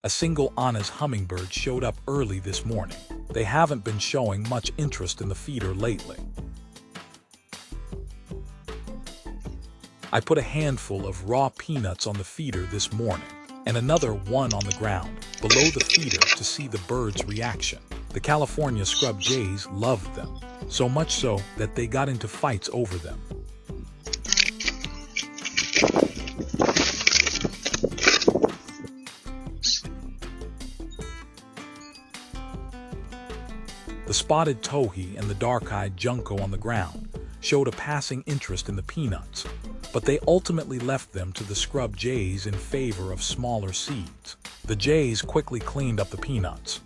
A single honest hummingbird showed up early this morning. They haven't been showing much interest in the feeder lately. I put a handful of raw peanuts on the feeder this morning, and another one on the ground below the feeder to see the birds' reaction. The California scrub jays loved them, so much so that they got into fights over them. The spotted towhee and the dark-eyed junco on the ground showed a passing interest in the peanuts, but they ultimately left them to the scrub jays in favor of smaller seeds. The jays quickly cleaned up the peanuts,